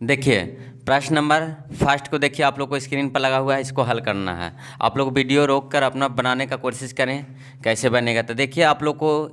देखिए, प्रश्न number first को देखिए, आप लोग को स्क्रीन पर लगा हुआ है, इसको हल करना है। आप लोग वीडियो रोक कर अपना बनाने का कोशिश करें, कैसे बनेगा। तो देखिए, आप लोग को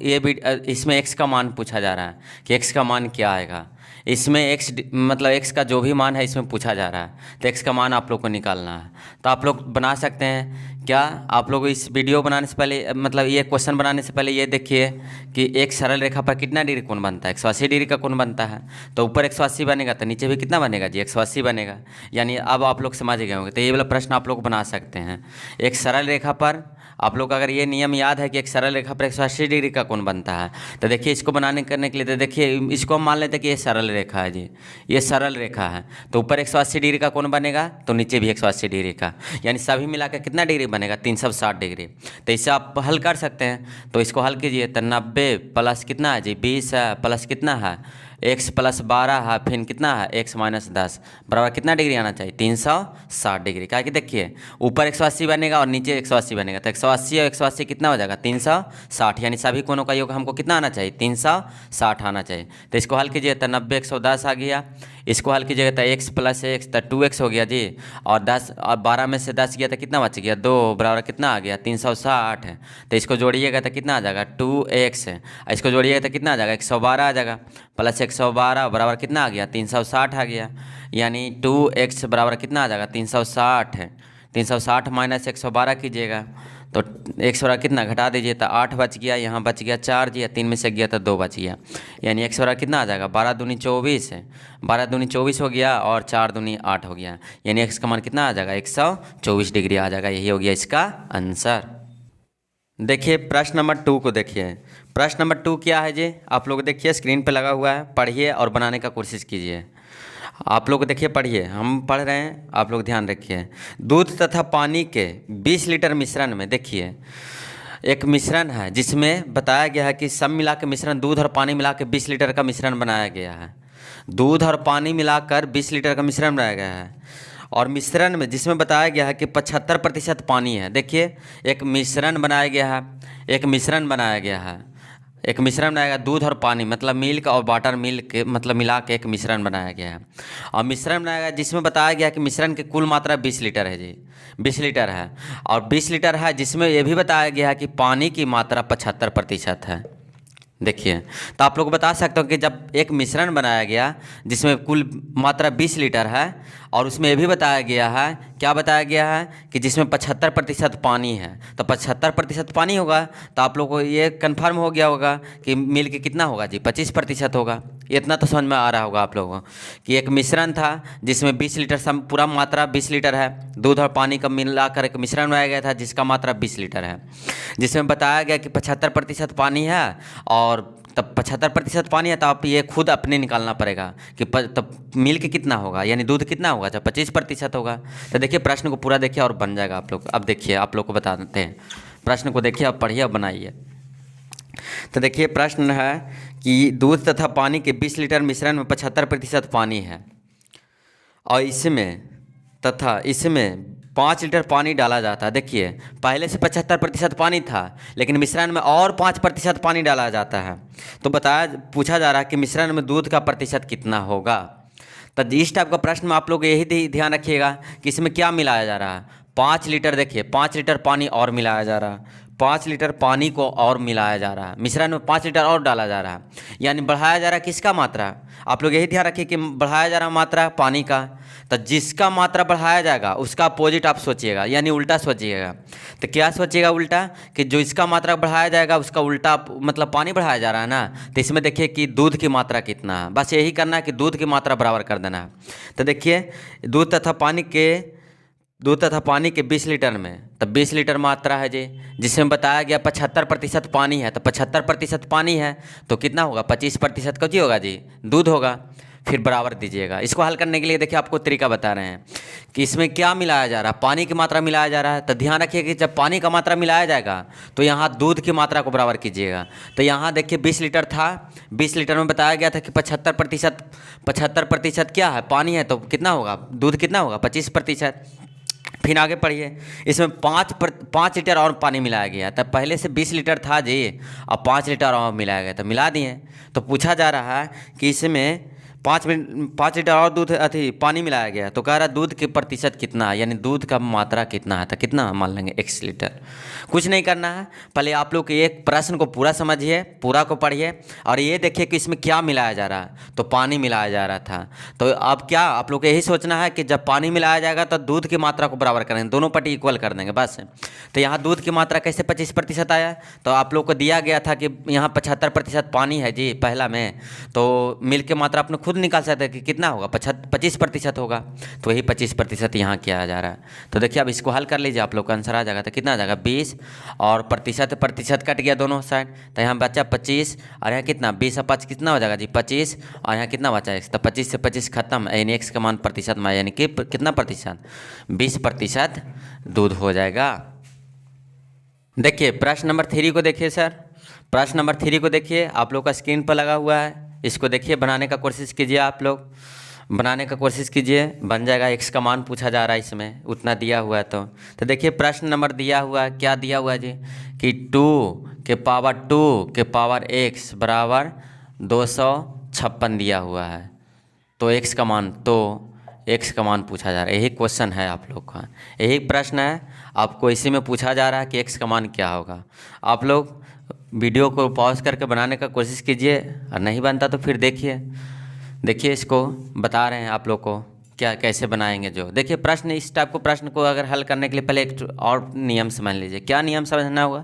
इसमें x का मान पूछा जा रहा है कि x का मान क्या आएगा। इसमें मतलब x का जो भी मान है इसमें पूछा जा रहा है, तो x का मान आप लोग को निकालना है। तो आप लोग बना सकते हैं क्या। आप लोग इस वीडियो बनाने से पहले, मतलब ये क्वेश्चन बनाने से पहले ये देखिए कि एक सरल रेखा पर कितना डिग्री कोण बनता है। 180 डिग्री का कोण बनता है। तो ऊपर 180 बनेगा तो नीचे भी कितना बनेगा जी, 180 बनेगा। यानी अब आप लोग समझ गए होंगे। तो ये वाला प्रश्न आप लोग बना सकते हैं। एक सरल रेखा पर आप लोग अगर ये नियम याद है कि एक सरल रेखा पर 180 डिग्री का कोण बनता है, तो देखिए इसको करने के लिए, तो देखिए इसको हम मान लेते हैं कि ये सरल रेखा है जी, ये सरल रेखा है। तो ऊपर 180 डिग्री का कोण बनेगा तो नीचे भी 180 डिग्री का, यानी सभी मिलाकर कितना डिग्री बनेगा, 360 डिग्री। तो इससे आप हल कर सकते हैं। तो इसको हल कीजिए। तो 90 प्लस कितना है जी, 20 है, प्लस कितना है x प्लस 12 है, फिर कितना है x माइनस 10 बराबर कितना डिग्री आना चाहिए, 360 डिग्री। क्या कि देखिए ऊपर 180 बनेगा और नीचे 180 बनेगा, तो 180 और 180 कितना हो जाएगा, 360। यानी सभी कोणों का योग हमको कितना आना चाहिए, 360 आना चाहिए। तो इसको हल कीजिए तो 90 110 आ गया। इसको हल कीजिएगा तो x प्लस x तो 2x हो गया जी, और 10 और 12 में से 10 गया तो कितना बच गया, 2 बराबर कितना आ गया, 360 है। तो इसको जोड़िएगा तो कितना आ जाएगा, 2x है। इसको जोड़िएगा तो कितना आ जाएगा, 112 आ जाएगा, प्लस 112 बराबर कितना आ गया, 360 आ गया। यानी 2x बराबर कितना आ जाएगा, 360 है। 360 माइनस 112 कीजिएगा तो x बराबर कितना घटा दीजिए तो 8 बच गया, यहाँ बच गया 4 जी, 3 में से गया तो 2 बच गया। यानी x बराबर कितना आ जाएगा, 12 दूनी 24 है, 12 दूनी 24 हो गया और 4 दूनी 8 हो गया। यानी x का मान कितना आ जाएगा, 124 डिग्री आ जाएगा। यही हो गया इसका आंसर। देखिए प्रश्न नंबर 2 को देखिए। प्रश्न नंबर 2 क्या है जी, आप लोग देखिए स्क्रीन पे लगा हुआ है, पढ़िए और बनाने का कोशिश कीजिए। आप लोग देखिए, पढ़िए, हम पढ़ रहे हैं, आप लोग ध्यान रखिए। दूध तथा पानी के 20 लीटर मिश्रण में देखिए एक मिश्रण है जिसमें बताया गया है कि सब मिला के मिश्रण, दूध और पानी मिला के 20 लीटर का मिश्रण बनाया गया है। दूध और पानी मिलाकर 20 लीटर का मिश्रण बनाया गया है, और मिश्रण में जिसमें बताया गया है कि 75% पानी है। देखिए एक मिश्रण बनाया गया है, एक मिश्रण बनाया गया है, एक मिश्रण बनाया गया, दूध और पानी मतलब मिल्क और वाटर मिल्क मतलब मिला के एक मिश्रण बनाया गया है। और मिश्रण बनाया गया जिसमें बताया गया कि मिश्रण की कुल मात्रा 20 लीटर है जी, 20 लीटर है। और 20 लीटर है जिसमें यह भी बताया गया है कि पानी की मात्रा 75% है। देखिए, तो आप लोग बता सकते हो कि जब एक मिश्रण बनाया गया जिसमें कुल मात्रा 20 लीटर है, और उसमें यह भी बताया गया है, क्या बताया गया है कि जिसमें 75% पानी है, तो 75% पानी होगा, तो आप लोग को ये कन्फर्म हो गया होगा कि मिल के कितना होगा जी, 25% होगा। इतना तो समझ में आ रहा होगा आप लोगों को कि एक मिश्रण था जिसमें 20 लीटर पूरा मात्रा 20 लीटर है, दूध और पानी का मिलाकर एक मिश्रण बनाया गया था जिसका मात्रा 20 लीटर है, जिसमें बताया गया कि 75% पानी है। और तब 75% पानी है, तो आप ये खुद अपने निकालना पड़ेगा कि तब मिल्क कितना होगा, यानी दूध कितना होगा, जब 25% होगा। तो देखिए प्रश्न को पूरा देखिए और बन जाएगा आप लोग। अब देखिए आप लोग को बता देते हैं, प्रश्न को देखिए, अब पढ़िए, अब बनाइए। तो देखिए प्रश्न है कि दूध तथा पानी के 20 लीटर मिश्रण में 75% पानी है, और इसमें 5 लीटर पानी डाला जाता है। देखिए पहले से 75% पानी था, लेकिन मिश्रण में और 5% पानी डाला जाता है। तो पूछा जा रहा है कि मिश्रण में दूध का प्रतिशत कितना होगा। तो इस टाइप का प्रश्न में आप लोग यही ध्यान रखिएगा कि इसमें क्या मिलाया जा रहा है। 5 लीटर, देखिए 5 लीटर पानी और मिलाया जा रहा है, 5 लीटर पानी को और मिलाया जा रहा है, मिश्रण में 5 लीटर और डाला जा रहा है, यानी बढ़ाया जा रहा है किसका मात्रा। आप लोग यही ध्यान रखिए कि बढ़ाया जा रहा है मात्रा पानी का। तो जिसका मात्रा बढ़ाया जाएगा उसका अपोजिट आप सोचिएगा, यानी उल्टा सोचिएगा। तो क्या सोचिएगा उल्टा, कि जो इसका मात्रा बढ़ाया जाएगा उसका उल्टा, मतलब पानी बढ़ाया जा रहा है ना। तो इसमें देखिए कि दूध की मात्रा कितना है, बस यही करना है कि दूध की मात्रा बराबर कर देना है। तो देखिए दूध तथा पानी के 20 लीटर में, तो 20 लीटर मात्रा है जी, जिसमें बताया गया 75% पानी है। तो 75% पानी है तो कितना होगा, 25% का जी होगा जी, दूध होगा। फिर बराबर दीजिएगा। इसको हल करने के लिए देखिए आपको तरीका बता रहे हैं कि इसमें क्या मिलाया जा रहा है, पानी की मात्रा मिलाया जा रहा है। तो ध्यान रखिए कि जब पानी का मात्रा मिलाया जाएगा तो यहाँ दूध की मात्रा को बराबर कीजिएगा। तो यहाँ देखिए 20 लीटर था, 20 लीटर में बताया गया था कि 75% क्या है, पानी है, तो कितना होगा, दूध कितना होगा, 25%। फिर आगे पढ़िए, इसमें 5 लीटर और पानी मिलाया गया। तब पहले से 20 लीटर था जी, अब 5 लीटर और मिलाया गया, तो मिला दिए। तो पूछा जा रहा है कि इसमें 5 लीटर और दूध अथी पानी मिलाया गया, तो कह रहा दूध के प्रतिशत कितना है, यानी दूध का मात्रा कितना है, तो कितना मान लेंगे x लीटर। कुछ नहीं करना है, पहले आप लोग एक प्रश्न को पूरा समझिए, पूरा को पढ़िए और ये देखिए कि इसमें क्या मिलाया जा रहा है, तो पानी मिलाया जा रहा था। तो अब क्या आप लोग को यही सोचना है कि जब पानी मिलाया जाएगा तो दूध की मात्रा को बराबर करेंगे, दोनों पट्टी इक्वल कर देंगे बस। तो यहाँ दूध की मात्रा कैसे 25% आया, तो आप लोग को दिया गया था कि यहाँ 75% पानी है जी पहला में, तो मिल्क की मात्रा आपने खुद निकाल सकते हैं कि कितना होगा, 25% होगा, तो वही 25% यहाँ किया जा रहा है। तो देखिए अब इसको हल कर लीजिए, आप लोग का आंसर आ जाएगा। तो कितना आ जाएगा 20 और प्रतिशत कट गया दोनों साइड, तो यहाँ बचा 25 और यहाँ कितना 20 और 5 कितना हो जाएगा जी 25, और यहाँ कितना बचा x, तो 25 से 25 खत्म, यानी x का मान प्रतिशत में यानी कि कितना प्रतिशत 20% दूध हो जाएगा। देखिए प्रश्न नंबर 3 को देखिए सर, प्रश्न नंबर 3 को देखिए, आप लोग का स्क्रीन पर लगा हुआ है, इसको देखिए बनाने का कोशिश कीजिए, आप लोग बनाने का कोशिश कीजिए, बन जाएगा। x का मान पूछा जा रहा है, इसमें उतना दिया हुआ है। तो देखिए प्रश्न नंबर दिया हुआ है, क्या दिया हुआ है जी कि 2 के पावर x बराबर 256 दिया हुआ है, तो x का मान पूछा जा रहा है। यही क्वेश्चन है आप लोग का, यही प्रश्न है, आपको इसी में पूछा जा रहा है कि x का मान क्या होगा। आप लोग वीडियो को पॉज करके बनाने का कोशिश कीजिए, और नहीं बनता तो फिर देखिए इसको बता रहे हैं आप लोग को क्या कैसे बनाएंगे। जो देखिए प्रश्न, इस टाइप को प्रश्न को अगर हल करने के लिए पहले एक और नियम समझ लीजिए। क्या नियम समझना होगा,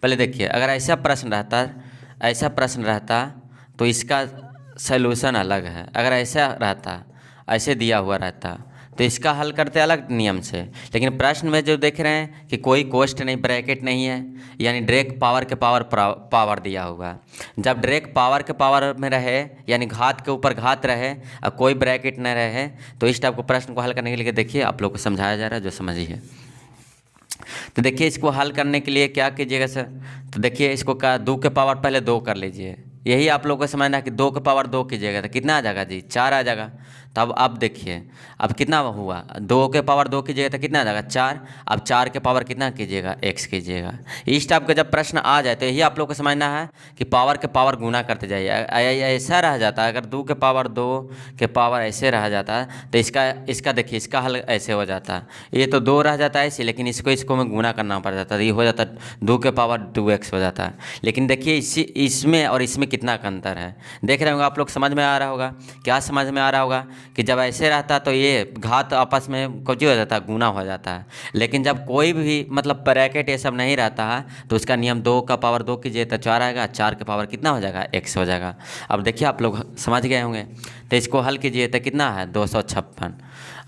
पहले देखिए अगर ऐसा प्रश्न रहता तो इसका सलूशन अलग है, अगर ऐसा रहता, ऐसे दिया हुआ रहता तो इसका हल करते अलग नियम से। लेकिन प्रश्न में जो देख रहे हैं कि कोई कोष्ट नहीं, ब्रैकेट नहीं है, यानी डायरेक्ट पावर के पावर दिया हुआ है। जब डायरेक्ट पावर के पावर में रहे, यानी घात के ऊपर घात रहे और कोई ब्रैकेट न रहे, तो इस टाइप को प्रश्न को हल करने के लिए देखिए आप लोग को समझाया जा रहा है, जो समझिए। तो देखिए इसको हल करने के लिए क्या कीजिएगा सर, तो देखिए इसको का 2 के पावर पहले 2 कर लीजिए, यही आप लोगों को समझना है कि 2 के पावर 2 कीजिएगा तो कितना आ जाएगा जी 4 आ जाएगा। तो अब देखिए अब कितना हुआ, 2 के पावर 2 कीजिएगा तो कितना आ जाएगा 4। अब 4 के पावर कितना कीजिएगा x कीजिएगा। इस टाइप का जब प्रश्न आ जाए तो यही आप लोग को समझना है कि पावर के पावर गुना करते जाइए। ऐसा रह जाता है, अगर 2 के पावर 2 के पावर ऐसे रह जाता है तो इसका देखिए इसका हल ऐसे हो जाता है, ये तो 2 रह जाता है ऐसे, लेकिन इसको में गुना करना पड़ जाता है, ये हो जाता है 2 के पावर 2x हो जाता है। लेकिन देखिए इसमें और इसमें कितना का अंतर है, देख रहे होंगे आप लोग, समझ में आ रहा होगा। क्या समझ में आ रहा होगा कि जब ऐसे रहता तो ये घात आपस में कुछ हो जाता है, गुना हो जाता है। लेकिन जब कोई भी मतलब ब्रैकेट ये सब नहीं रहता है तो उसका नियम 2 का पावर 2 कीजिए तो 4 आएगा, 4 के पावर कितना हो जाएगा x हो जाएगा। अब देखिए आप लोग समझ गए होंगे, तो इसको हल कीजिए तो कितना है 256।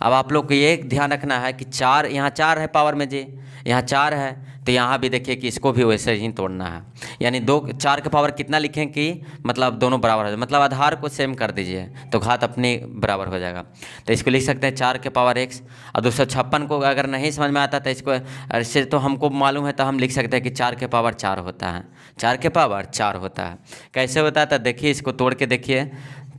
अब आप लोग को ये ध्यान रखना है कि 4 यहाँ 4 है पावर में जी, यहाँ 4 है, तो यहाँ भी देखिए कि इसको भी वैसे ही तोड़ना है, यानी 4 के पावर कितना लिखें कि मतलब दोनों बराबर हो जाए, मतलब आधार को सेम कर दीजिए तो घात अपने बराबर हो जाएगा। तो इसको लिख सकते हैं 4 के पावर x, और 256 को अगर नहीं समझ में आता तो इसको ऐसे तो हमको मालूम है, तो हम लिख सकते हैं कि 4 के पावर 4 होता है, 4 के पावर 4 होता है। कैसे होता है तो देखिए इसको तोड़ के देखिए,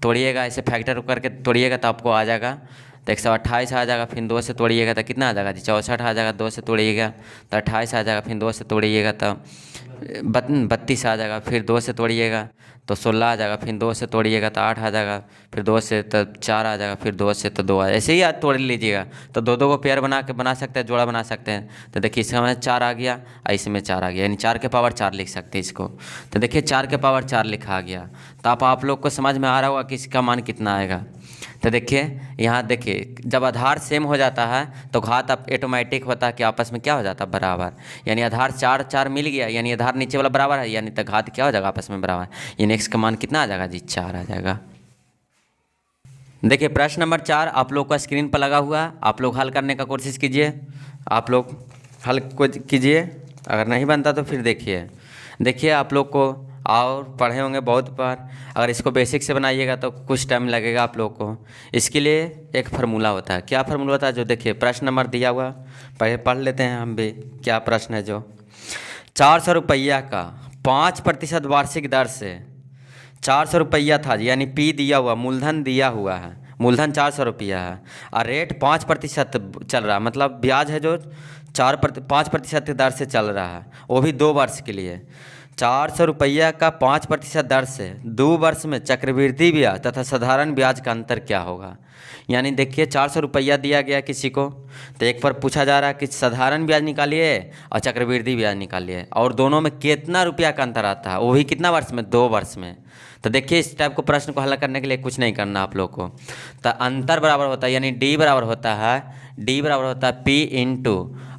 तोड़िएगा ऐसे फैक्टर करके तोड़िएगा तो आपको आ जाएगा, तो 128 आ जाएगा, फिर 2 से तोड़िएगा तो कितना आ जाएगा जी 64 आ जाएगा, 2 से तोड़िएगा तो 28 आ जाएगा, फिर 2 से तोड़िएगा तो 32 आ जाएगा, फिर 2 से तोड़िएगा तो 16 आ जाएगा, फिर 2 से तोड़िएगा तो 8 आ जाएगा, फिर 2 से तो 4 आ जाएगा, फिर 2 से तो 2 आ जाएगा। ऐसे ही आप तोड़ लीजिएगा तो 2 को पेयर बना सकते हैं, जोड़ा बना सकते हैं। तो देखिए इसमें 4 आ गया और इसमें 4 आ गया, यानी 4 के पावर 4 लिख सकते हैं इसको। तो देखिए 4 के पावर 4 लिखा गया, तो आप लोग को समझ में आ रहा होगा कि इसका मान कितना आएगा। तो देखिए यहाँ देखिए जब आधार सेम हो जाता है तो घात अब ऑटोमेटिक होता है कि आपस में क्या हो जाता है बराबर, यानी आधार 4 मिल गया, यानी आधार नीचे वाला बराबर है, यानी तो घात क्या हो जाएगा आपस में बराबर, यानी x का मान कितना आ जाएगा जी 4 आ जाएगा। देखिए प्रश्न नंबर 4 आप लोग का स्क्रीन पर लगा हुआ है, आप लोग हल करने का कोशिश कीजिए, आप लोग हल कीजिए, अगर नहीं बनता तो फिर देखिए आप लोग को और पढ़े होंगे बहुत बार, अगर इसको बेसिक से बनाइएगा तो कुछ टाइम लगेगा आप लोग को। इसके लिए एक फार्मूला होता है, क्या फार्मूला होता है, जो देखिए प्रश्न नंबर दिया हुआ पहले पढ़ लेते हैं हम भी, क्या प्रश्न है। जो 400 रुपया का 5% वार्षिक दर से 400 रुपया था, यानी P दिया हुआ, मूलधन दिया हुआ है, मूलधन 400 रुपया है और रेट 5% चल रहा है, मतलब ब्याज है जो 5% दर से चल रहा है, वो भी 2 वर्ष के लिए। ₹400 का 5% दर से 2 वर्ष में चक्रवृद्धि ब्याज तथा साधारण ब्याज का अंतर क्या होगा। यानी देखिए ₹400 दिया गया किसी को, तो एक पर पूछा जा रहा है कि साधारण ब्याज निकालिए और चक्रवृद्धि ब्याज निकालिए, और दोनों में कितना रुपया का अंतर आता है, वो भी कितना वर्ष में, 2 वर्ष में। तो देखिए इस टाइप को प्रश्न को हल करने के लिए कुछ नहीं करना आप लोग को। तो अंतर बराबर होता है, यानी डी बराबर होता है P इंटू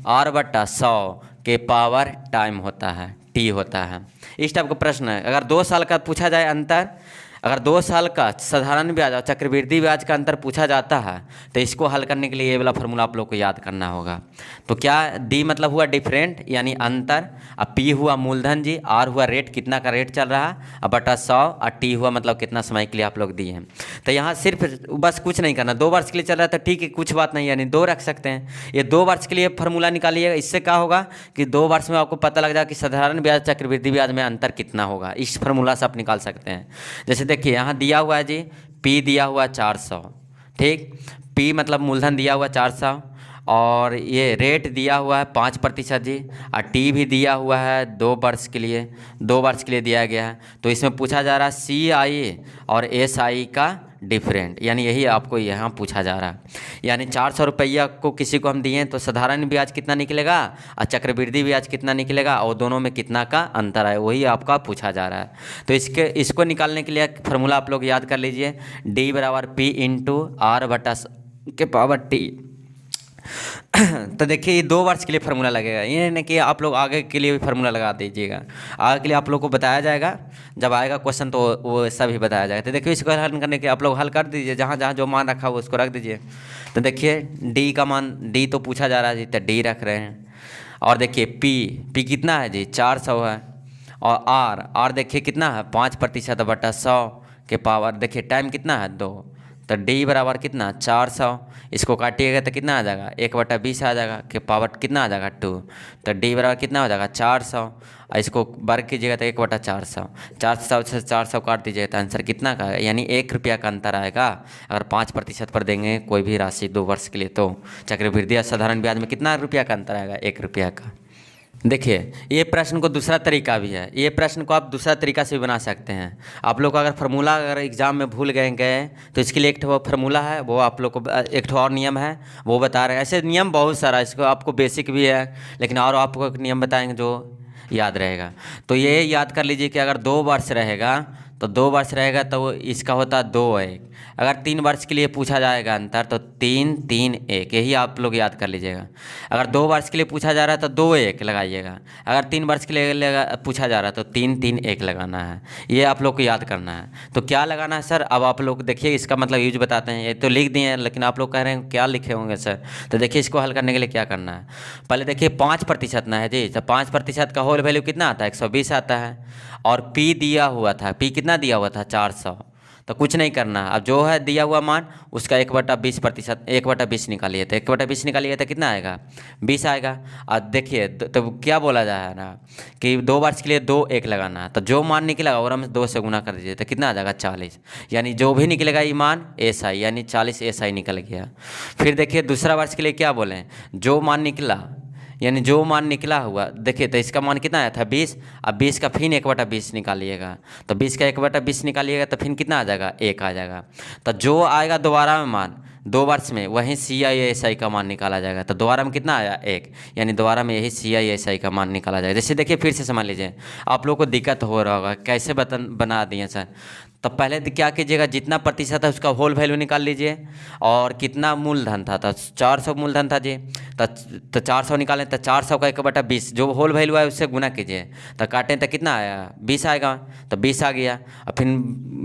R/100 के पावर टाइम होता है, T होता है। इस टाइप का प्रश्न है। अगर 2 साल का पूछा जाए अंतर, अगर 2 साल का साधारण ब्याज और चक्रवृद्धि ब्याज का अंतर पूछा जाता है, तो इसको हल करने के लिए ये वाला फार्मूला आप लोग को याद करना होगा। तो क्या डी मतलब हुआ डिफरेंट यानी अंतर, और पी हुआ मूलधन जी, आर हुआ रेट, कितना का रेट चल रहा है, और बटा 100, और टी हुआ मतलब कितना समय के लिए आप लोग दिए हैं। तो यहाँ सिर्फ बस कुछ नहीं करना, 2 वर्ष के लिए चल रहा है तो ठीक है, कुछ बात नहीं, यानी 2 रख सकते हैं। ये 2 वर्ष के लिए फार्मूला निकालिएगा। इससे क्या होगा कि 2 वर्ष में आपको पता लग जाएगा कि साधारण ब्याज चक्रवृद्धि ब्याज में अंतर कितना होगा। इस फार्मूला से आप निकाल सकते हैं। जैसे देखिए यहाँ दिया हुआ है जी, पी दिया हुआ 400, ठीक, पी मतलब मूलधन दिया हुआ 400, और ये रेट दिया हुआ है 5% जी, और टी भी दिया हुआ है 2 वर्ष के लिए, 2 वर्ष के लिए दिया गया है। तो इसमें पूछा जा रहा है CI और SI का डिफरेंट, यानी यही आपको यहाँ पूछा जा रहा है। यानी ₹400 को किसी को हम दिए तो साधारण ब्याज कितना निकलेगा और चक्रवृद्धि ब्याज कितना निकलेगा, और दोनों में कितना का अंतर है, वही आपका पूछा जा रहा है। तो इसको निकालने के लिए फार्मूला आप लोग याद कर लीजिए, D बराबर P इंटू R/100 के पावर T। तो देखिए ये 2 वर्ष के लिए फार्मूला लगेगा, ये नहीं कि आप लोग आगे के लिए भी फार्मूला लगा दीजिएगा। आगे के लिए आप लोग को बताया जाएगा, जब आएगा क्वेश्चन तो वो सब भी बताया जाएगा। तो देखिए इसको हल करने के आप लोग हल कर दीजिए, जहाँ जहाँ जो मान रखा हो उसको रख दीजिए। तो देखिए डी का मान, डी तो पूछा जा रहा है जी, तो डी रख रहे हैं। और देखिए पी कितना है जी, 400 है, और आर देखिए कितना है, 5% बटा 100 के पावर, देखिए टाइम कितना है 2, तो डी बराबर कितना 400, इसको काटिएगा तो कितना आ जाएगा 1/20 आ जाएगा, के पावर कितना आ जाएगा 2, तो डी बराबर कितना हो जाएगा 400, और इसको वर्ग कीजिएगा तो 1/400, 400 से 400 काट दीजिएगा तो आंसर कितना का है, यानी ₹1 का अंतर आएगा। अगर 5% पर देंगे कोई भी राशि 2 वर्ष के लिए, तो चक्रवृद्धि या साधारण ब्याज में कितना रुपया का अंतर आएगा, ₹1 का। देखिए ये प्रश्न को दूसरा तरीका भी है, ये प्रश्न को आप दूसरा तरीका से भी बना सकते हैं। आप लोग अगर फार्मूला अगर एग्जाम में भूल गए तो इसके लिए एक फार्मूला है, वो आप लोग को एक और नियम है वो बता रहे हैं। ऐसे नियम बहुत सारा, इसको आपको बेसिक भी है, लेकिन और आपको एक नियम बताएंगे जो याद रहेगा। तो ये याद कर लीजिए कि अगर 2 वर्ष रहेगा तो 2 वर्ष रहेगा तो वो इसका होता है 2-1। अगर 3 वर्ष के लिए पूछा जाएगा अंतर तो 3-3-1, यही आप लोग याद कर लीजिएगा। अगर 2 वर्ष के लिए पूछा जा रहा है तो 2-1 लगाइएगा, अगर 3 वर्ष के लिए पूछा जा रहा है तो 3-3-1 लगाना है। ये आप लोग को याद करना है। तो क्या लगाना है सर, अब आप लोग देखिए इसका मतलब यूज बताते हैं। ये तो लिख दिए हैं, लेकिन आप लोग कह रहे हैं क्या लिखे होंगे सर। तो देखिए इसको हल करने के लिए क्या करना है, पहले देखिए 5% ना है जी, तो 5% का होल वैल्यू कितना आता है 120 आता है, और पी दिया हुआ था, पी कितना दिया हुआ था 400, तो कुछ नहीं करना। अब जो है दिया हुआ मान उसका 1/20%, 1/20 निकालिए, तो 1/20 निकालिए तो कितना आएगा 20 आएगा। और देखिए तो क्या बोला जा रहा है कि 2 वर्ष के लिए 2-1 लगाना है, तो जो मान निकलेगा और हम 2 से गुना कर दीजिए तो कितना आ जाएगा 40, यानी जो भी निकलेगा ये मान SI, यानी 40 SI निकल गया। फिर देखिए दूसरा वर्ष के लिए क्या बोले, जो मान निकला, यानी जो मान निकला हुआ, देखिए तो इसका मान कितना आया था 20, अब 20 का फिर 1/20 निकालिएगा, तो 20 का 1/20 निकालिएगा तो फिर कितना आ जाएगा 1 आ जाएगा। तो जो आएगा दोबारा में मान 2 वर्ष में वहीं CI SI का मान निकाला जाएगा, तो दोबारा में कितना आया 1, यानी दोबारा में यही CI SI का मान निकाला जाएगा। जैसे देखिए फिर से समझ लीजिए, आप लोग को दिक्कत हो रहा होगा कैसे बना दिए सर। तो पहले क्या कीजिएगा, जितना प्रतिशत है उसका होल वैल्यू निकाल लीजिए, और कितना मूलधन था, तो 400 मूलधन था जी, तो 400 निकालें तो 400 का 1/20 जो होल वैल्यू है उससे गुना कीजिए, तो काटें तो कितना आया 20 आएगा, तो 20 आ गया। और फिर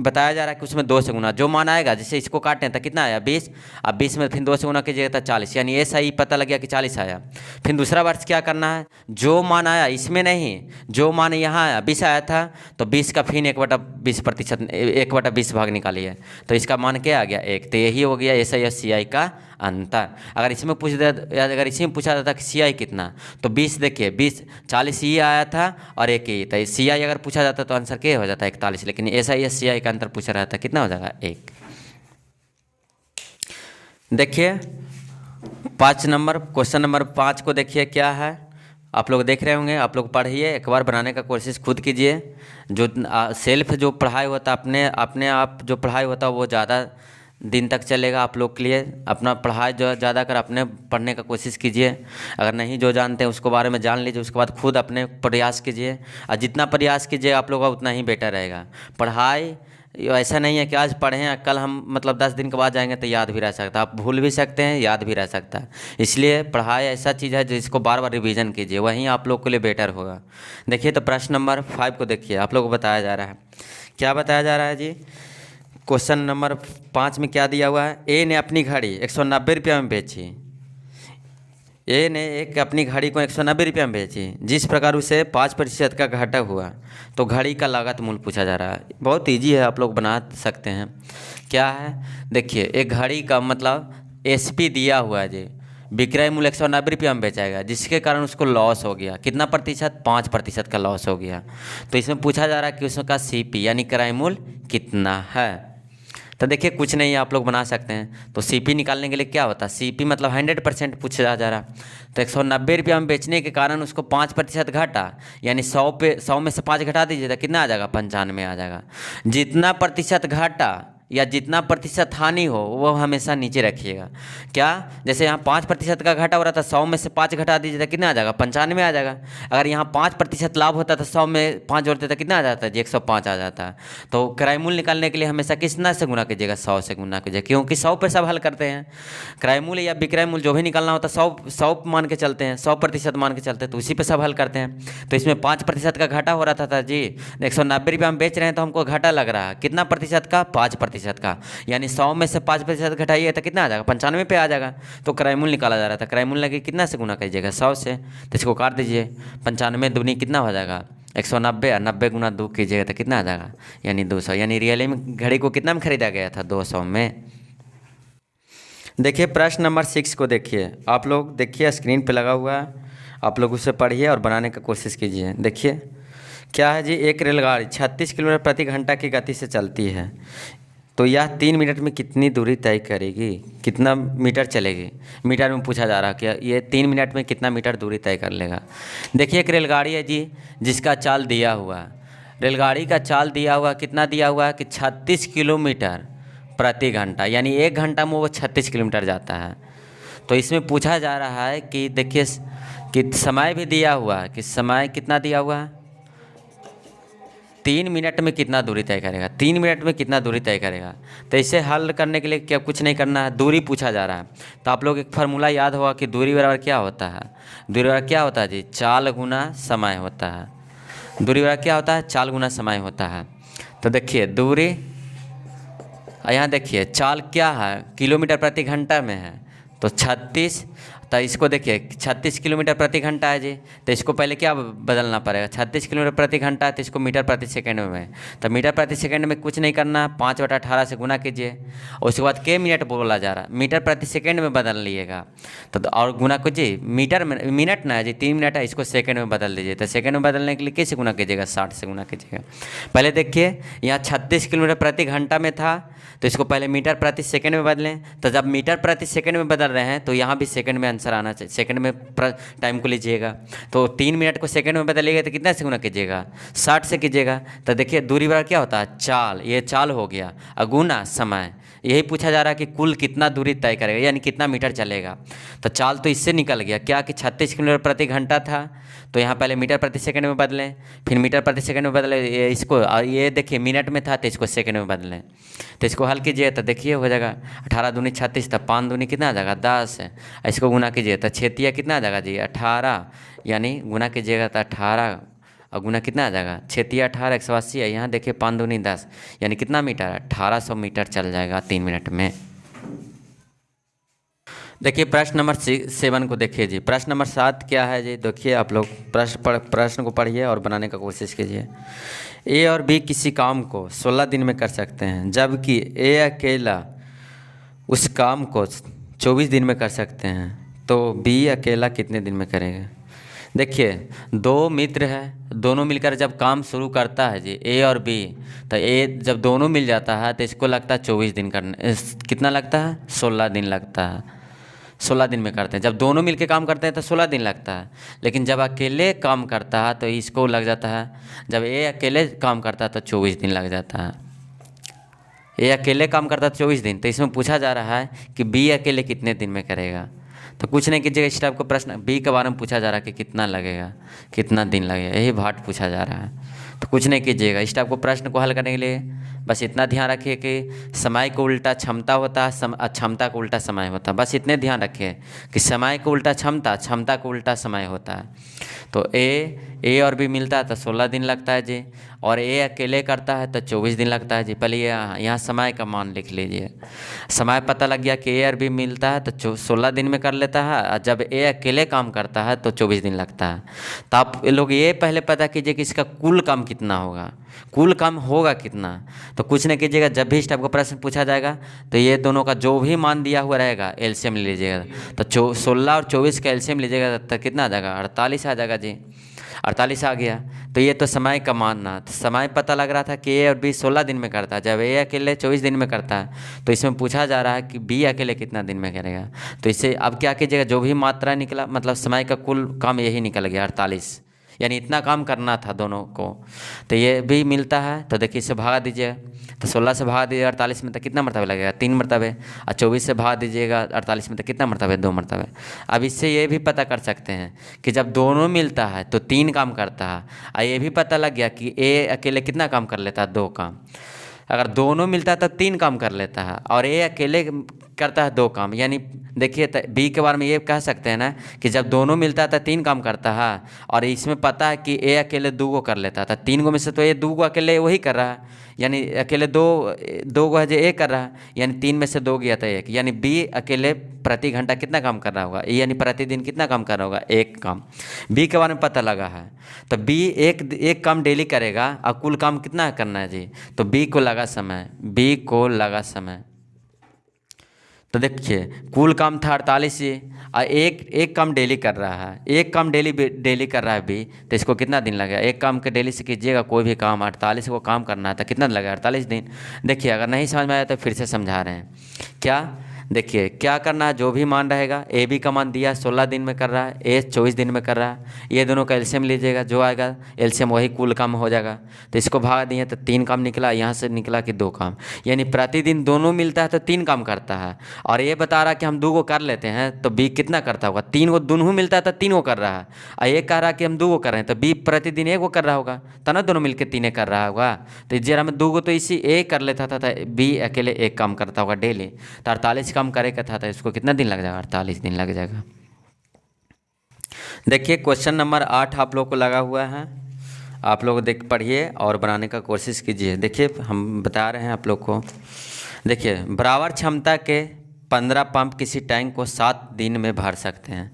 बताया जा रहा है कि उसमें 2 से गुना, जो मान आएगा जैसे इसको काटें तो कितना आया 20, अब 20 में फिर 2 से गुना कीजिएगा तो 40, यानी SI पता लग गया कि 40 आया। फिर दूसरा वर्ष क्या करना है, जो मान आया इसमें नहीं, जो मान यहाँ आया 20 आया था, तो 20 का फिर 1/20%, 1/20 भाग निकालिए, तो इसका मान क्या आ गया 1। तो यही हो गया SI और CI का अंतर। अगर इसमें अगर इसी में पूछा जाता कि CI कितना, तो 20 देखिए 20 40 ये आया था और 1 ही, तो CI अगर पूछा जाता तो आंसर क्या हो जाता 41, लेकिन SI और CI का अंतर पूछा रहता कितना हो जाएगा 1। देखिए 5 नंबर क्वेश्चन नंबर 5 को देखिए क्या है, आप लोग देख रहे होंगे, आप लोग पढ़िए, एक बार बनाने का कोशिश खुद कीजिए। जो सेल्फ जो पढ़ाई होता है, अपने अपने आप जो पढ़ाई होता है वो ज़्यादा दिन तक चलेगा आप लोग के लिए। अपना पढ़ाई जो ज़्यादा कर अपने पढ़ने का कोशिश कीजिए। अगर नहीं जो जानते हैं उसको बारे में जान लीजिए, उसके बाद खुद अपने प्रयास कीजिए, और जितना प्रयास कीजिए आप लोग का उतना ही बेटर रहेगा। पढ़ाई ऐसा नहीं है कि आज पढ़ें कल हम मतलब 10 दिन के बाद जाएंगे तो याद भी रह सकता है, आप भूल भी सकते हैं, याद भी रह सकता है। इसलिए पढ़ाई ऐसा चीज़ है जिसको बार बार रिवीजन कीजिए, वहीं आप लोग के लिए बेटर होगा। देखिए तो प्रश्न नंबर 5 को देखिए, आप लोग को बताया जा रहा है, क्या बताया जा रहा है जी। क्वेश्चन नंबर 5 में क्या दिया हुआ है, ए ने अपनी घड़ी 190 रुपये में बेची। ए ने एक अपनी घड़ी को 190 रुपये में बेची, जिस प्रकार उसे 5% का घाटा हुआ तो घड़ी का लागत मूल्य पूछा जा रहा है। बहुत इजी है, आप लोग बना सकते हैं। क्या है, देखिए एक घड़ी का मतलब एसपी दिया हुआ है जी, विक्रय मूल्य 190 रुपये में बेचाएगा, जिसके कारण उसको लॉस हो गया। कितना प्रतिशत, 5% का लॉस हो गया। तो इसमें पूछा जा रहा है कि उसका सीपी यानी क्रय मूल्य कितना है। तो देखिए कुछ नहीं है, आप लोग बना सकते हैं। तो सीपी निकालने के लिए क्या होता है, सीपी मतलब 100% पूछा जा रहा। तो 190 रुपये में बेचने के कारण उसको 5% घाटा, यानी 100 में से 5 घटा दीजिए तो कितना आ जाएगा, 95 आ जाएगा। जितना प्रतिशत घाटा या जितना प्रतिशत हानि हो वो हमेशा नीचे रखिएगा। क्या, जैसे यहाँ 5% का घाटा हो रहा था, 100 में से 5 घटा दीजिए तो कितना आ जाएगा, 95 आ जाएगा। अगर यहाँ 5% लाभ होता तो 100 में 5 जोड़ते तो कितना आ जाता है जी, 105 आ जाता है। तो क्रय मूल्य निकालने के लिए हमेशा कितना से गुना कीजिएगा, 100 से गुना कीजिए, क्योंकि 100 पे सब हल करते हैं। क्रय मूल्य या विक्रय मूल्य जो भी निकालना होता है 100 मान के चलते हैं, 100% मान के चलते हैं, तो उसी पे सब हल करते हैं। तो इसमें 5% का घाटा हो रहा था जी, 190 रुपये हम बेच रहे हैं तो हमको घाटा लग रहा है, कितना प्रतिशत का, 5% का, यानी 100 में से 5% घटाइए तो कितना आ जाएगा, 95 पे आ जाएगा। तो क्रय मूल्य निकाला जा रहा था, क्रय मूल्य लगे कितना से गुना कीजिएगा, 100 से। तो इसको काट दीजिए, 95 दूनी कितना हो जाएगा, 190, और 90 गुना 2 कीजिएगा तो कितना आ जाएगा, यानी 200। यानी रियली में घड़ी को कितना में खरीदा गया था, 200 में। देखिए प्रश्न नंबर 6 को देखिए, आप लोग देखिए स्क्रीन पे लगा हुआ है, आप लोग उसे पढ़िए और बनाने का कोशिश कीजिए। देखिए क्या है जी, एक रेलगाड़ी 36 किलोमीटर प्रति घंटा की गति से चलती है, तो यह 3 मिनट में कितनी दूरी तय करेगी, कितना मीटर चलेगी। मीटर में पूछा जा रहा है कि ये 3 मिनट में कितना मीटर दूरी तय कर लेगा। देखिए एक रेलगाड़ी है जी, जिसका चाल दिया हुआ है, रेलगाड़ी का चाल दिया हुआ कितना दिया हुआ है कि 36 किलोमीटर प्रति घंटा, यानी 1 घंटा में वो 36 किलोमीटर जाता है। तो इसमें पूछा जा रहा है कि देखिए कि समय भी दिया हुआ है, कि समय कितना दिया हुआ है, 3 मिनट में कितना दूरी तय करेगा, 3 मिनट में कितना दूरी तय करेगा। तो इसे हल करने के लिए क्या कुछ नहीं करना है, दूरी पूछा जा रहा है। तो आप लोग एक फार्मूला याद होगा कि दूरी बराबर क्या होता है, दूरी बराबर क्या होता है जी, चाल गुना समय होता है। दूरी बराबर क्या होता है, चाल गुना समय होता है। तो देखिए दूरी, यहाँ देखिए चाल क्या है, किलोमीटर प्रति घंटा में है, तो 36, तो इसको देखिए 36 किलोमीटर प्रति घंटा है जी, तो इसको पहले क्या बदलना पड़ेगा, 36 किलोमीटर प्रति घंटा है तो इसको मीटर प्रति सेकंड में है। तो मीटर प्रति सेकंड में कुछ नहीं करना, 5/18 से गुना कीजिए, उसके बाद के मिनट बोला जा रहा है, मीटर प्रति सेकंड में बदल लीजिएगा। तो और गुना कीजिए, मीटर में मिनट ना है जी, 3 मिनट है, इसको सेकंड में बदल दीजिए। तो सेकंड में बदलने के लिए कैसे गुना कीजिएगा, 60 से गुना कीजिएगा। पहले देखिए यहाँ 36 किलोमीटर प्रति घंटा में था, तो इसको पहले मीटर प्रति सेकंड में बदलें। तो जब मीटर प्रति सेकंड में बदल रहे हैं तो यहाँ भी सेकंड में आंसर आना चाहिए, सेकंड में टाइम को लीजिएगा। तो 3 मिनट को सेकंड में बदलिएगा तो कितना से गुना कीजिएगा, 60 से कीजिएगा। तो देखिए दूरी बराबर क्या होता है, चाल, ये चाल हो गया, गुना समय। यही पूछा जा रहा है कि कुल कितना दूरी तय करेगा, यानी कितना मीटर चलेगा। तो चाल तो इससे निकल गया क्या कि 36 किलोमीटर प्रति घंटा था, तो यहाँ पहले मीटर प्रति सेकंड में बदलें, फिर मीटर प्रति सेकंड में बदलें इसको, और ये देखिए मिनट में था तो इसको सेकंड में बदलें। तो इसको हल कीजिए तो देखिए हो जाएगा 18 दूनी 36, तब 5 दूनी कितना आ जाएगा 10, इसको गुना कीजिए तो 6 कितना आ जाएगा जी 18, यानी गुना कीजिएगा तो 18 और गुना कितना आ जाएगा, 6 18 180 है। यहाँ देखिए 5 दूनी 10, यानी कितना मीटर, 1800 मीटर चल जाएगा 3 मिनट में। देखिए प्रश्न नंबर 7 को देखिए जी। प्रश्न नंबर 7 क्या है जी, देखिए आप लोग प्रश्न को पढ़िए और बनाने का कोशिश कीजिए। ए और बी किसी काम को 16 दिन में कर सकते हैं, जबकि ए अकेला उस काम को 24 दिन में कर सकते हैं, तो बी अकेला कितने दिन में करेगा। देखिए 2 मित्र है, दोनों मिलकर जब काम शुरू करता है जी, ए और बी, तो ए जब दोनों मिल जाता है तो इसको लगता है 24 दिन करने, कितना लगता है, 16 दिन लगता है। 16 दिन में करते हैं। जब दोनों मिलके काम करते हैं तो 16 दिन लगता है, लेकिन जब अकेले काम करता है तो इसको लग जाता है, जब ए अकेले काम करता है तो 24 दिन लग जाता है। ए अकेले काम करता है 24 दिन। तो इसमें पूछा जा रहा है कि बी अकेले कितने दिन में करेगा। तो कुछ नहीं कीजिएगा, इस टाइप का प्रश्न बी के बारे में पूछा जा रहा है कि कितना लगेगा, कितना दिन लगेगा, यही भाट पूछा जा रहा है। तो कुछ नहीं कीजिएगा, इस टाइप को प्रश्न को हल करने के लिए बस इतना ध्यान रखिए कि समय को उल्टा क्षमता होता है, क्षमता को उल्टा समय होता है। बस इतने ध्यान रखिए कि समय को उल्टा क्षमता, क्षमता को उल्टा समय होता है। तो ए और बी मिलता है तो 16 दिन लगता है जी, और ए अकेले करता है तो 24 दिन लगता है जी। पहले यहाँ समय का मान लिख लीजिए। समय पता लग गया कि ए और बी मिलता है तो 16 दिन में कर लेता है, और जब ए अकेले काम करता है तो 24 दिन लगता है। तो आप लोग ये पहले पता कीजिए कि इसका कुल काम कितना होगा, कुल काम होगा कितना। तो कुछ नहीं कीजिएगा, जब भी इस टाइप का प्रश्न पूछा जाएगा तो ये दोनों का जो भी मान दिया हुआ रहेगा एलसीएम ले लीजिएगा। तो 16 और 24 का एलसीएम लीजिएगा तो कितना आ जाएगा, 48 आ जाएगा जी। 48 आ गया। तो ये तो समय का मानना, तो समय पता लग रहा था कि ए और बी 16 दिन में करता है, जब ए अकेले 24 दिन में करता है तो इसमें पूछा जा रहा है कि बी अकेले कितना दिन में करेगा। तो इससे अब क्या कीजिएगा, जो भी मात्रा निकला मतलब समय का कुल काम यही निकल गया 48, यानी इतना काम करना था दोनों को। तो ये भी मिलता है, तो देखिए इसे भगा दीजिए। तो 16 से भगा दीजिए 48 में तो कितना मरतबे लगेगा, 3 मरतबे। और 24 से भगा दीजिएगा 48 में तो कितना मरतबे, 2 मरतबे। अब इससे ये भी पता कर सकते हैं कि जब दोनों मिलता है तो 3 काम करता है। और ये भी पता लग गया कि ए अकेले कितना काम कर लेता है, 2 काम। अगर दोनों मिलता है तो 3 काम कर लेता है, और ए अकेले करता है 2 काम। यानी देखिए बी के बारे में ये कह सकते हैं ना कि जब दोनों मिलता है तो 3 काम करता है, और इसमें पता है कि ए अकेले 2 को कर लेता था। 3 गो में से तो ये 2 को अकेले वही कर रहा है, यानी अकेले 2 को है जो ए कर रहा है, यानी 3 में से 2 गया था 1, यानी बी अकेले प्रति घंटा कितना काम कर रहा होगा, यानी प्रतिदिन कितना काम कर रहा होगा, 1 काम। बी के बारे में पता लगा है, तो बी एक काम डेली करेगा, और कुल काम कितना करना है जी। तो बी को लगा समय, बी को लगा समय। तो देखिए कुल काम था 48 ही, और एक काम डेली कर रहा है, एक काम डेली कर रहा है बी। तो इसको कितना दिन लगेगा, एक काम के डेली से कीजिएगा कोई भी काम, 48 को काम करना है तो कितना लगेगा, 48 दिन। देखिए अगर नहीं समझ में आया तो फिर से समझा रहे हैं। क्या देखिए क्या करना है, जो भी मान रहेगा, ए बी का मान दिया 16 दिन में कर रहा है, ए 24 दिन में कर रहा है, ये दोनों का एलसीएम लीजिएगा, जो आएगा एलसीएम वही कुल काम हो जाएगा। तो इसको भागा दिए तो 3 काम निकला, यहाँ से निकला कि 2 काम, यानी प्रतिदिन दोनों मिलता है तो 3 काम करता है। और ये बता रहा है कि हम 2 को कर लेते हैं तो बी कितना करता होगा, 3 को दोनों मिलता है तो 3 को कर रहा है, और ये कह रहा है कि हम 2 को कर रहे हैं तो बी प्रतिदिन 1 को कर रहा होगा, तो ना दोनों मिलकर 3 कर रहा होगा। तो जरा में 2 को तो इसी ए कर लेता था, बी अकेले 1 काम करता होगा डेली, तो 48 काम करेगा था, तो इसको कितना दिन लग जाएगा, 48 दिन लग जाएगा। देखिए क्वेश्चन नंबर 8 आप लोग को लगा हुआ है, आप लोग देख पढ़िए और बनाने का कोशिश कीजिए। देखिए हम बता रहे हैं आप लोग को, देखिए बराबर क्षमता के 15 पंप किसी टैंक को 7 दिन में भर सकते हैं।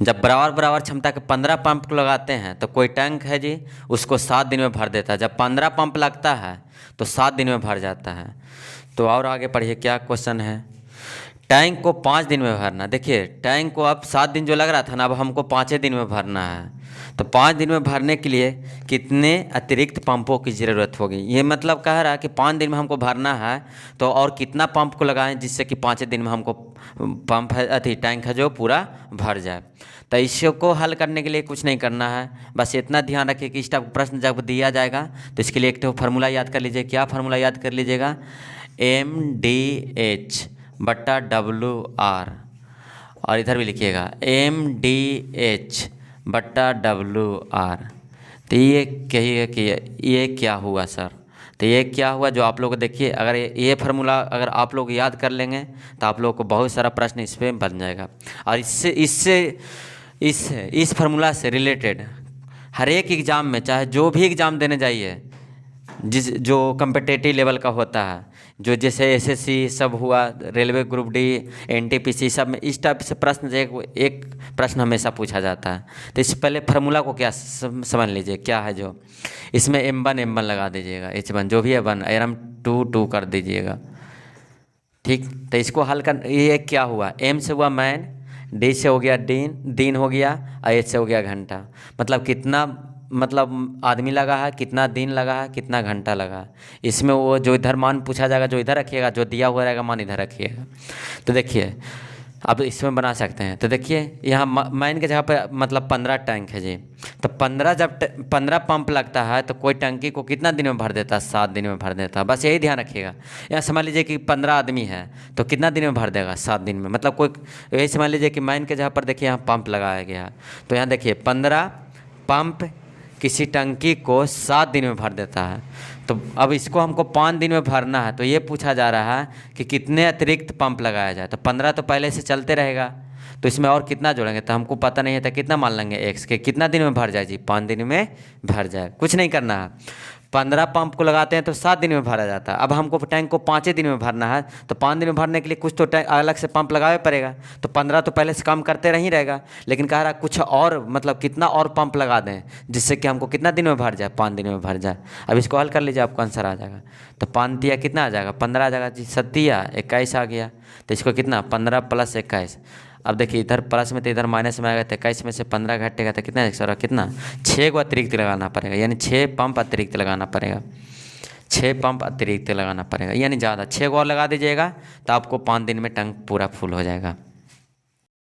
जब बराबर क्षमता के 15 पंप को लगाते हैं तो कोई टैंक है जी उसको 7 दिन में भर देता है। जब 15 पंप लगता है तो 7 दिन में भर जाता है। तो और आगे पढ़िए क्या क्वेश्चन है, टैंक को 5 दिन में भरना। देखिए टैंक को अब 7 दिन जो लग रहा था ना, अब हमको 5 दिन में भरना है। तो 5 दिन में भरने के लिए कितने अतिरिक्त पंपों की ज़रूरत होगी, ये मतलब कह रहा है कि 5 दिन में हमको भरना है तो और कितना पंप को लगाएं जिससे कि 5 दिन में हमको पंप है टैंक है जो पूरा भर जाए। तो इसको हल करने के लिए कुछ नहीं करना है, बस इतना ध्यान रखिए कि इस टाइप प्रश्न जब दिया जाएगा तो इसके लिए एक तो फार्मूला याद कर लीजिए। क्या फार्मूला याद कर लीजिएगा, MDH बट्टा WR, और इधर भी लिखिएगा MDH बट्टा WR। तो ये कहिए कि ये क्या हुआ सर, तो ये क्या हुआ जो आप लोग देखिए, अगर ये फार्मूला अगर आप लोग याद कर लेंगे तो आप लोग को बहुत सारा प्रश्न इस पर बन जाएगा। और इस फार्मूला से रिलेटेड हर एक एग्ज़ाम में, चाहे जो भी एग्ज़ाम देने जाइए, जो कम्पिटिटिव लेवल का होता है, जो जैसे SSC सब हुआ, रेलवे ग्रुप D, NTPC सब में इस टाइप से प्रश्न एक प्रश्न हमेशा पूछा जाता है। तो इससे पहले फार्मूला को क्या समझ लीजिए क्या है, जो इसमें M1 लगा दीजिएगा, H1 जो भी है 1, RM2 कर दीजिएगा, ठीक। तो इसको हल कर, ये क्या हुआ, M से हुआ मैन, D से हो गया दिन हो गया, और H से हो गया घंटा। मतलब कितना मतलब आदमी लगा है, कितना दिन लगा है, कितना घंटा लगा है। इसमें वो जो इधर मान पूछा जाएगा जो इधर रखिएगा, जो दिया हुआ रहेगा मान इधर रखिएगा। तो देखिए अब इसमें बना सकते हैं। तो देखिए यहाँ मैन के जगह पर मतलब 15 टैंक है जी, तो 15 जब 15 पंप लगता है तो कोई टंकी को कितना दिन में भर देता है? 7 दिन में भर देता है। बस यही ध्यान रखिएगा। यहाँ समझ लीजिए कि 15 आदमी है तो कितना दिन में भर देगा? 7 दिन में। मतलब कोई यही समझ लीजिए कि मैन के जगह पर देखिए यहाँ पंप लगाया गया है, तो यहाँ देखिए 15 पंप किसी टंकी को 7 दिन में भर देता है। तो अब इसको हमको 5 दिन में भरना है, तो ये पूछा जा रहा है कि कितने अतिरिक्त पंप लगाया जाए। तो 15 तो पहले से चलते रहेगा, तो इसमें और कितना जोड़ेंगे? तो हमको पता नहीं है, तो कितना मान लेंगे एक्स के, कितना दिन में भर जाए जी? 5 दिन में भर जाए। कुछ नहीं करना है। 15 पंप को लगाते हैं तो 7 दिन में भरा जाता है। अब हमको टैंक को 5 दिन में भरना है, तो 5 दिन में भरने के लिए कुछ तो टैंक अलग से पंप लगावे पड़ेगा। तो 15 तो पहले से काम करते रह ही रहेगा, लेकिन कह रहा कुछ और, मतलब कितना और पंप लगा दें जिससे कि हमको कितना दिन में भर जाए? 5 दिन में भर जाए। अब इसको हल कर लीजिए, आपको आंसर आ जाएगा। तो 5 दिया कितना आ जाएगा? 15 आ जाएगा जी। 7 या 21 आ गया। तो इसको कितना? 15 + 21। अब देखिए इधर प्लस में तो इधर माइनस में आएगा, तो 21 में से 15 घटेगा तो कितना एक्स्ट्रा? कितना? 6 को अतिरिक्त लगाना पड़ेगा, यानी 6 पंप अतिरिक्त लगाना पड़ेगा। 6 पंप अतिरिक्त लगाना पड़ेगा, यानी ज़्यादा 6 को और लगा दीजिएगा तो आपको 5 दिन में टैंक पूरा फुल हो जाएगा।